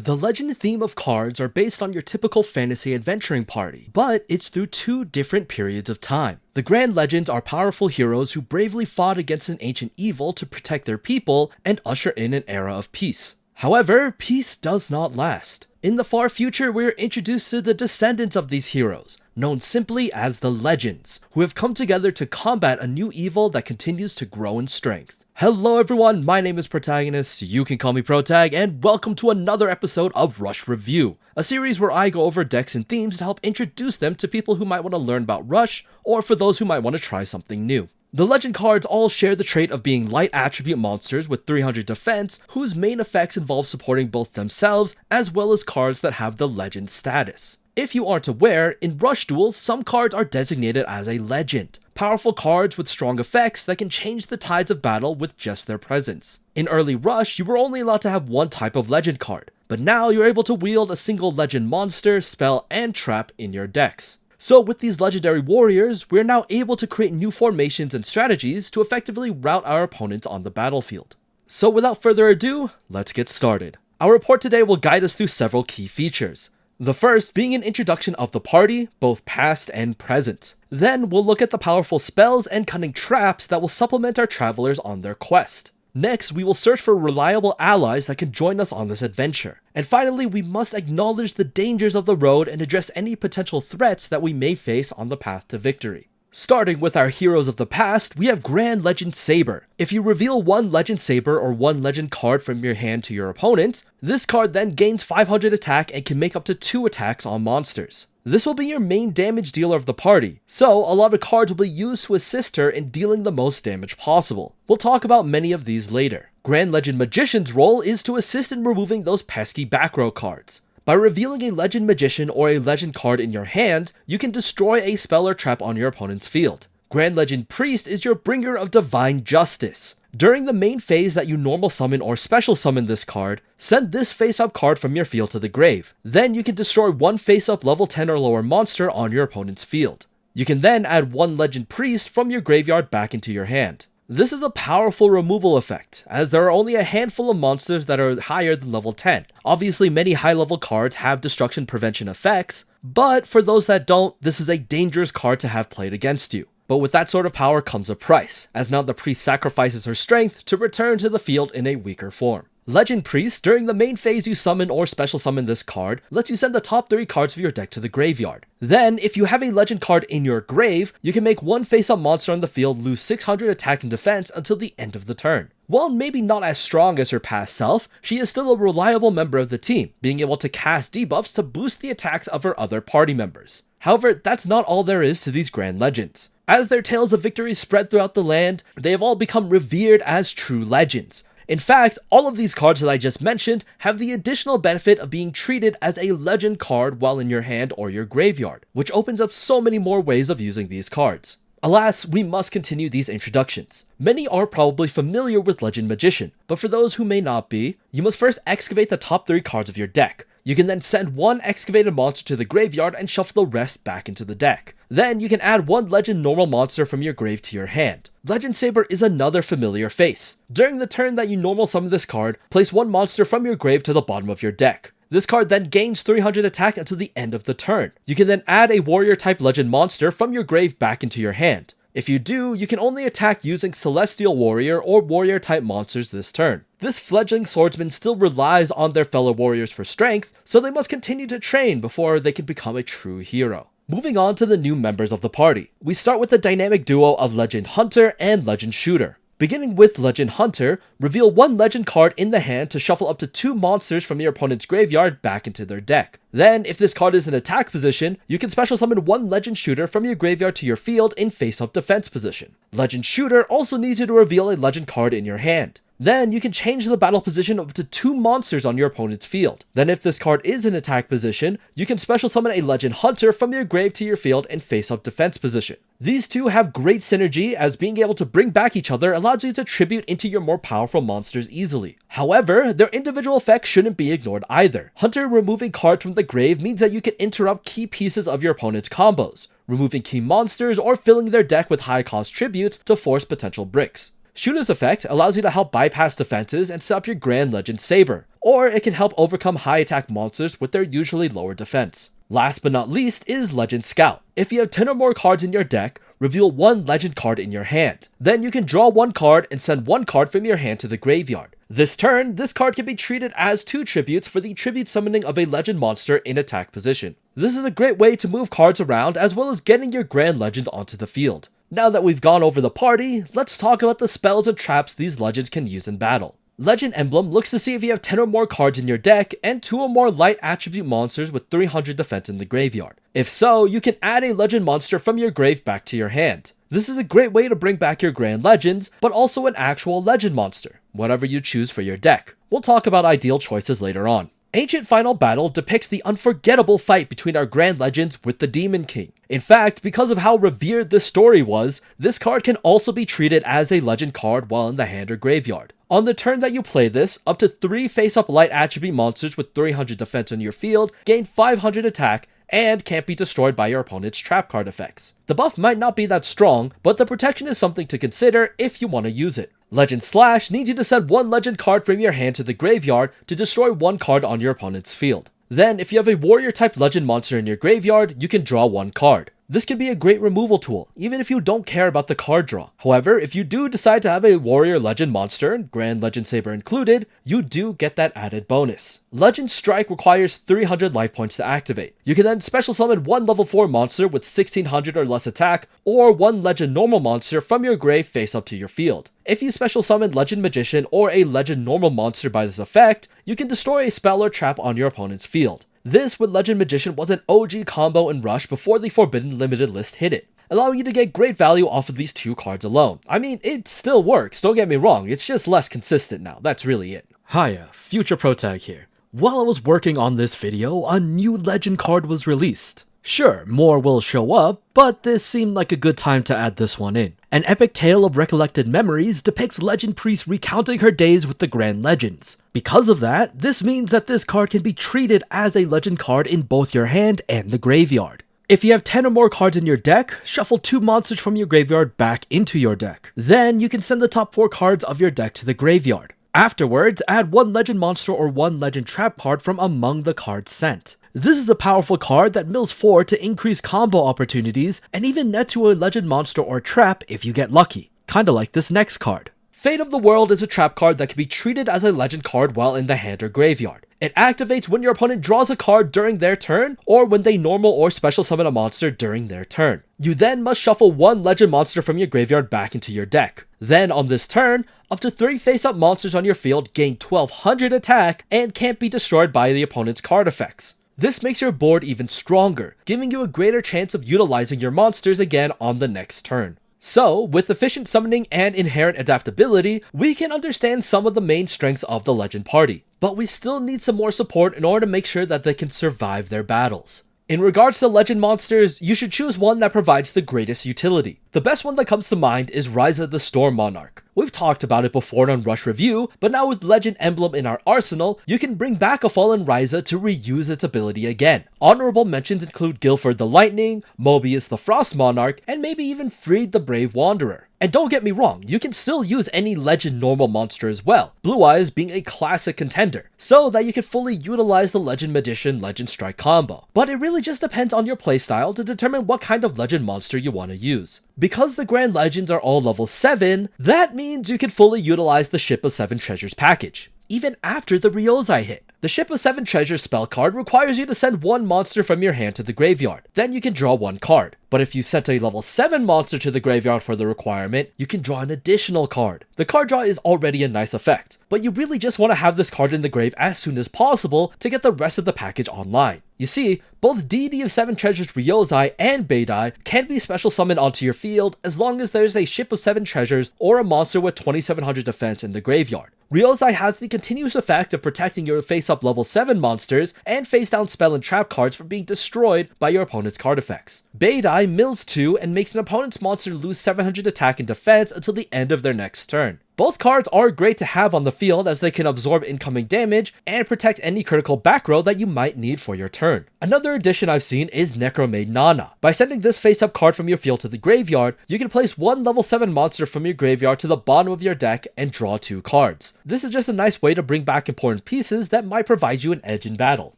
The legend theme of cards are based on your typical fantasy adventuring party, but it's through two different periods of time. The Grand Legends are powerful heroes who bravely fought against an ancient evil to protect their people and usher in an era of peace. However, peace does not last. In the far future, we are introduced to the descendants of these heroes, known simply as the Legends, who have come together to combat a new evil that continues to grow in strength. Hello everyone, my name is Protagonist, you can call me Protag, and welcome to another episode of Rush Review, a series where I go over decks and themes to help introduce them to people who might want to learn about Rush, or for those who might want to try something new. The Legend cards all share the trait of being light attribute monsters with 300 defense, whose main effects involve supporting both themselves, as well as cards that have the Legend status. If you aren't aware, in Rush duels, some cards are designated as a Legend. Powerful cards with strong effects that can change the tides of battle with just their presence. In early Rush, you were only allowed to have one type of Legend card, but now you're able to wield a single Legend monster, spell, and trap in your decks. So with these legendary warriors, we're now able to create new formations and strategies to effectively rout our opponents on the battlefield. So without further ado, let's get started. Our report today will guide us through several key features. The first being an introduction of the party, both past and present. Then we'll look at the powerful spells and cunning traps that will supplement our travelers on their quest. Next, we will search for reliable allies that can join us on this adventure. And finally, we must acknowledge the dangers of the road and address any potential threats that we may face on the path to victory. Starting with our heroes of the past, we have Grand Legend Saber. If you reveal one Legend Saber or one Legend card from your hand to your opponent, this card then gains 500 attack and can make up to 2 attacks on monsters. This will be your main damage dealer of the party, so a lot of cards will be used to assist her in dealing the most damage possible. We'll talk about many of these later. Grand Legend Magician's role is to assist in removing those pesky back row cards. By revealing a Legend Magician or a Legend card in your hand, you can destroy a spell or trap on your opponent's field. Grand Legend Priest is your bringer of divine justice. During the main phase that you normal summon or special summon this card, send this face-up card from your field to the grave. Then you can destroy one face-up level 10 or lower monster on your opponent's field. You can then add one Legend Priest from your graveyard back into your hand. This is a powerful removal effect, as there are only a handful of monsters that are higher than level 10. Obviously, many high-level cards have destruction prevention effects, but for those that don't, this is a dangerous card to have played against you. But with that sort of power comes a price, as now the priest sacrifices her strength to return to the field in a weaker form. Legend Priest, during the main phase you summon or special summon this card, lets you send the top 3 cards of your deck to the graveyard. Then, if you have a Legend card in your grave, you can make one face-up monster on the field lose 600 attack and defense until the end of the turn. While maybe not as strong as her past self, she is still a reliable member of the team, being able to cast debuffs to boost the attacks of her other party members. However, that's not all there is to these Grand Legends. As their tales of victory spread throughout the land, they have all become revered as true legends. In fact, all of these cards that I just mentioned have the additional benefit of being treated as a Legend card while in your hand or your graveyard, which opens up so many more ways of using these cards. Alas, we must continue these introductions. Many are probably familiar with Legend Magician, but for those who may not be, you must first excavate the top 3 cards of your deck. You can then send one excavated monster to the graveyard and shuffle the rest back into the deck. Then you can add one Legend normal monster from your grave to your hand. Legend Saber is another familiar face. During the turn that you normal summon this card, place one monster from your grave to the bottom of your deck. This card then gains 300 attack until the end of the turn. You can then add a warrior type Legend monster from your grave back into your hand. If you do, you can only attack using Celestial Warrior or Warrior type monsters this turn. This fledgling swordsman still relies on their fellow warriors for strength, so they must continue to train before they can become a true hero. Moving on to the new members of the party. We start with the dynamic duo of Legend Hunter and Legend Shooter. Beginning with Legend Hunter, reveal one Legend card in the hand to shuffle up to 2 monsters from your opponent's graveyard back into their deck. Then, if this card is in attack position, you can special summon one Legend Shooter from your graveyard to your field in face-up defense position. Legend Shooter also needs you to reveal a Legend card in your hand. Then you can change the battle position of up to 2 monsters on your opponent's field. Then if this card is in attack position, you can special summon a Legend Hunter from your grave to your field in face-up defense position. These two have great synergy, as being able to bring back each other allows you to tribute into your more powerful monsters easily. However, their individual effects shouldn't be ignored either. Hunter removing cards from the grave means that you can interrupt key pieces of your opponent's combos, removing key monsters or filling their deck with high cost tributes to force potential bricks. Shooter's effect allows you to help bypass defenses and set up your Grand Legend Saber, or it can help overcome high attack monsters with their usually lower defense. Last but not least is Legend Scout. If you have 10 or more cards in your deck, reveal one legend card in your hand. Then you can draw one card and send one card from your hand to the graveyard. This turn, this card can be treated as 2 tributes for the tribute summoning of a legend monster in attack position. This is a great way to move cards around as well as getting your Grand Legend onto the field. Now that we've gone over the party, let's talk about the spells and traps these legends can use in battle. Legend Emblem looks to see if you have 10 or more cards in your deck and 2 or more light attribute monsters with 300 defense in the graveyard. If so, you can add a legend monster from your grave back to your hand. This is a great way to bring back your Grand Legends, but also an actual legend monster, whatever you choose for your deck. We'll talk about ideal choices later on. Ancient Final Battle depicts the unforgettable fight between our Grand Legends with the Demon King. In fact, because of how revered this story was, this card can also be treated as a legend card while in the hand or graveyard. On the turn that you play this, up to 3 face-up light attribute monsters with 300 defense on your field gain 500 attack and can't be destroyed by your opponent's trap card effects. The buff might not be that strong, but the protection is something to consider if you want to use it. Legend Slash needs you to send one legend card from your hand to the graveyard to destroy one card on your opponent's field. Then, if you have a warrior type legend monster in your graveyard, you can draw one card. This can be a great removal tool, even if you don't care about the card draw. However, if you do decide to have a warrior legend monster, Grand Legend Saber included, you do get that added bonus. Legend Strike requires 300 life points to activate. You can then special summon one level 4 monster with 1600 or less attack, or one legend normal monster from your grave face up to your field. If you special summon Legend Magician or a legend normal monster by this effect, you can destroy a spell or trap on your opponent's field. This with Legend Magician was an OG combo in Rush before the Forbidden Limited list hit it, allowing you to get great value off of these 2 cards alone. I mean, it still works, don't get me wrong, it's just less consistent now, that's really it. Hiya, Future Protag here. While I was working on this video, a new legend card was released. Sure, more will show up, but this seemed like a good time to add this one in. An epic tale of recollected memories depicts Legend Priest recounting her days with the Grand Legends. Because of that, this means that this card can be treated as a legend card in both your hand and the graveyard. If you have 10 or more cards in your deck, shuffle 2 monsters from your graveyard back into your deck. Then you can send the top 4 cards of your deck to the graveyard. Afterwards, add one legend monster or one legend trap card from among the cards sent. This is a powerful card that mills 4 to increase combo opportunities and even net to a legend monster or trap if you get lucky. Kinda like this next card. Fate of the World is a trap card that can be treated as a legend card while in the hand or graveyard. It activates when your opponent draws a card during their turn, or when they normal or special summon a monster during their turn. You then must shuffle one legend monster from your graveyard back into your deck. Then on this turn, up to 3 face-up monsters on your field gain 1200 attack and can't be destroyed by the opponent's card effects. This makes your board even stronger, giving you a greater chance of utilizing your monsters again on the next turn. So, with efficient summoning and inherent adaptability, we can understand some of the main strengths of the Legend Party, but we still need some more support in order to make sure that they can survive their battles. In regards to Legend monsters, you should choose one that provides the greatest utility. The best one that comes to mind is Ryza the Storm Monarch. We've talked about it before on Rush Review, but now with Legend Emblem in our arsenal, you can bring back a fallen Ryza to reuse its ability again. Honorable mentions include Guilford the Lightning, Mobius the Frost Monarch, and maybe even Freed the Brave Wanderer. And don't get me wrong, you can still use any Legend normal monster as well, Blue Eyes being a classic contender, so that you can fully utilize the Legend Magician Legend Strike combo. But it really just depends on your playstyle to determine what kind of Legend monster you want to use. Because the Grand Legends are all level 7, that means you can fully utilize the Ship of 7 Treasures package, even after the Ryozai hit. The Ship of 7 Treasures spell card requires you to send one monster from your hand to the graveyard, then you can draw one card. But if you sent a level 7 monster to the graveyard for the requirement, you can draw an additional card. The card draw is already a nice effect, but you really just want to have this card in the grave as soon as possible to get the rest of the package online. You see, both Deity of 7 Treasures Ryozai and Beidai can be special summoned onto your field as long as there's a Ship of 7 Treasures or a monster with 2700 defense in the graveyard. Ryozai has the continuous effect of protecting your face-up level 7 monsters and face-down spell and trap cards from being destroyed by your opponent's card effects. Beidai mills 2 and makes an opponent's monster lose 700 attack and defense until the end of their next turn. Both cards are great to have on the field as they can absorb incoming damage and protect any critical back row that you might need for your turn. Another addition I've seen is Necromaid Nana. By sending this face-up card from your field to the graveyard, you can place one level 7 monster from your graveyard to the bottom of your deck and draw 2 cards. This is just a nice way to bring back important pieces that might provide you an edge in battle.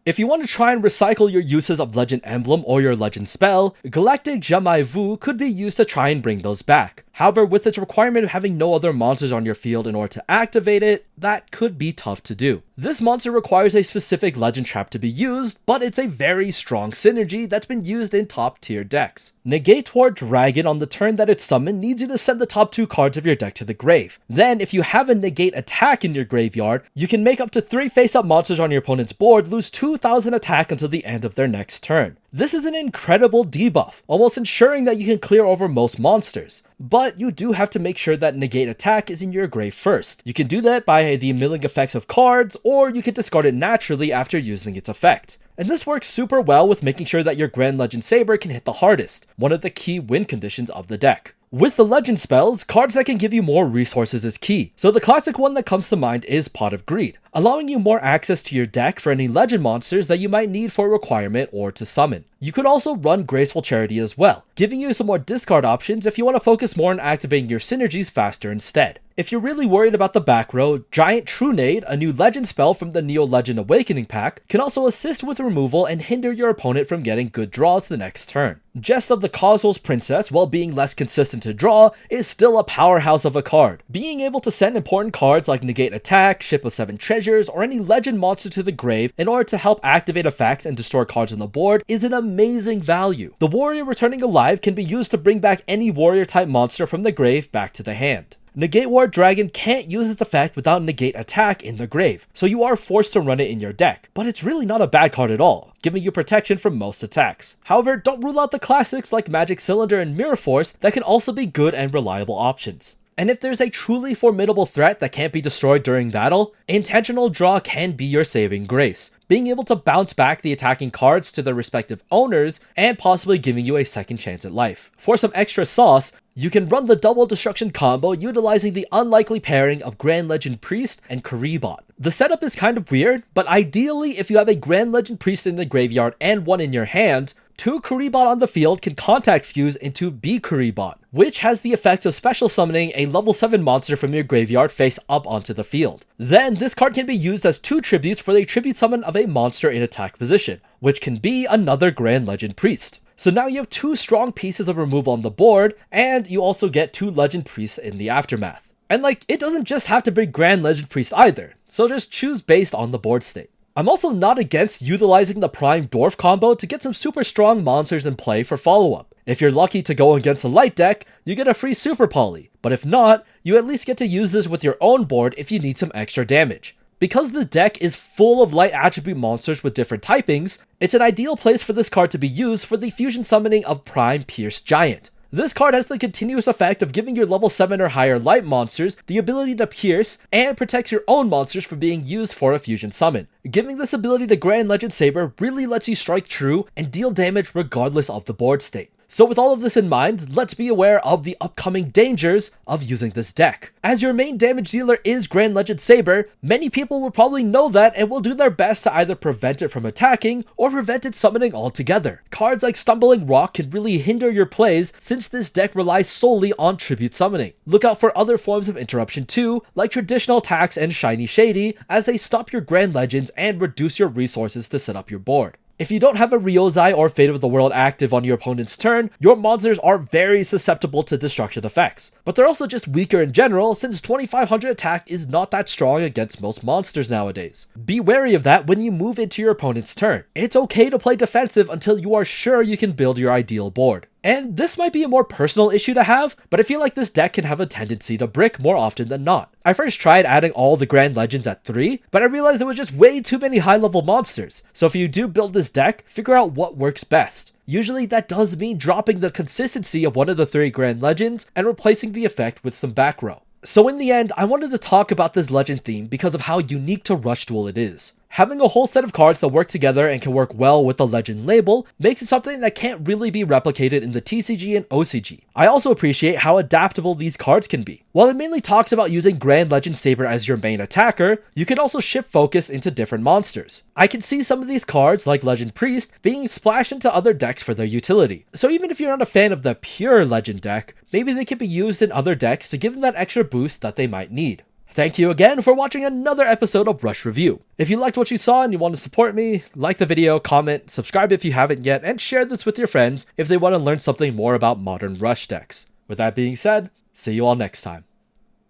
If you want to try and recycle your uses of Legend Emblem or your Legend spell, Galactic Jamais Vu could be used to try and bring those back. However, with its requirement of having no other monsters on your field in order to activate it, that could be tough to do. This monster requires a specific Legend trap to be used, but it's a very strong synergy that's been used in top tier decks. Negate War Dragon on the turn that it's summoned needs you to send the top 2 cards of your deck to the grave. Then, if you have a Negate attack in your graveyard, you can make up to 3 face-up monsters on your opponent's board lose 2,000 attack until the end of their next turn. This is an incredible debuff, almost ensuring that you can clear over most monsters. But you do have to make sure that Negate attack is in your grave first. You can do that by the milling effects of cards, or you can discard it naturally after using its effect. And this works super well with making sure that your Grand Legend Saber can hit the hardest, one of the key win conditions of the deck. With the Legend spells, cards that can give you more resources is key, so the classic one that comes to mind is Pot of Greed, allowing you more access to your deck for any Legend monsters that you might need for a requirement or to summon. You could also run Graceful Charity as well, giving you some more discard options if you want to focus more on activating your synergies faster instead. If you're really worried about the back row, Giant Trunade, a new Legend spell from the Neo Legend Awakening pack, can also assist with removal and hinder your opponent from getting good draws the next turn. Jest of the Cosmos Princess, while being less consistent to draw, is still a powerhouse of a card. Being able to send important cards like Negate Attack, Ship of 7 Treasures, or any Legend monster to the grave in order to help activate effects and destroy cards on the board is an amazing value. The Warrior Returning Alive can be used to bring back any Warrior type monster from the grave back to the hand. Negate War Dragon can't use its effect without Negate Attack in the grave, so you are forced to run it in your deck, but it's really not a bad card at all, giving you protection from most attacks. However, don't rule out the classics like Magic Cylinder and Mirror Force that can also be good and reliable options. And if there's a truly formidable threat that can't be destroyed during battle, Intentional Draw can be your saving grace, being able to bounce back the attacking cards to their respective owners and possibly giving you a second chance at life. For some extra sauce, you can run the double destruction combo utilizing the unlikely pairing of Grand Legend Priest and Karibot. The setup is kind of weird, but ideally if you have a Grand Legend Priest in the graveyard and one in your hand, 2 Karibot on the field can contact fuse into B Karibot, which has the effect of special summoning a level 7 monster from your graveyard face up onto the field. Then this card can be used as 2 tributes for the tribute summon of a monster in attack position, which can be another Grand Legend Priest. So now you have 2 strong pieces of removal on the board, and you also get 2 Legend Priests in the aftermath. And it doesn't just have to be Grand Legend Priest either, so just choose based on the board state. I'm also not against utilizing the Prime Dwarf combo to get some super strong monsters in play for follow-up. If you're lucky to go against a light deck, you get a free Super Poly, but if not, you at least get to use this with your own board if you need some extra damage. Because the deck is full of light attribute monsters with different typings, it's an ideal place for this card to be used for the fusion summoning of Prime Pierce Giant. This card has the continuous effect of giving your level 7 or higher light monsters the ability to pierce and protects your own monsters from being used for a fusion summon. Giving this ability to Grand Legend Saber really lets you strike true and deal damage regardless of the board state. So with all of this in mind, let's be aware of the upcoming dangers of using this deck. As your main damage dealer is Grand Legend Saber, many people will probably know that and will do their best to either prevent it from attacking or prevent it summoning altogether. Cards like Stumbling Rock can really hinder your plays since this deck relies solely on tribute summoning. Look out for other forms of interruption too, like traditional attacks and Shiny Shady, as they stop your Grand Legends and reduce your resources to set up your board. If you don't have a Ryozai or Fate of the World active on your opponent's turn, your monsters are very susceptible to destruction effects. But they're also just weaker in general since 2500 attack is not that strong against most monsters nowadays. Be wary of that when you move into your opponent's turn. It's okay to play defensive until you are sure you can build your ideal board. And this might be a more personal issue to have, but I feel like this deck can have a tendency to brick more often than not. I first tried adding all the Grand Legends at 3, but I realized there was just way too many high level monsters. So if you do build this deck, figure out what works best. Usually that does mean dropping the consistency of one of the 3 Grand Legends and replacing the effect with some back row. So in the end, I wanted to talk about this Legend theme because of how unique to Rush Duel it is. Having a whole set of cards that work together and can work well with the Legend label makes it something that can't really be replicated in the TCG and OCG. I also appreciate how adaptable these cards can be. While it mainly talks about using Grand Legend Saber as your main attacker, you can also shift focus into different monsters. I can see some of these cards, like Legend Priest, being splashed into other decks for their utility. So even if you're not a fan of the pure Legend deck, maybe they can be used in other decks to give them that extra boost that they might need. Thank you again for watching another episode of Rush Review. If you liked what you saw and you want to support me, like the video, comment, subscribe if you haven't yet, and share this with your friends if they want to learn something more about modern Rush decks. With that being said, see you all next time.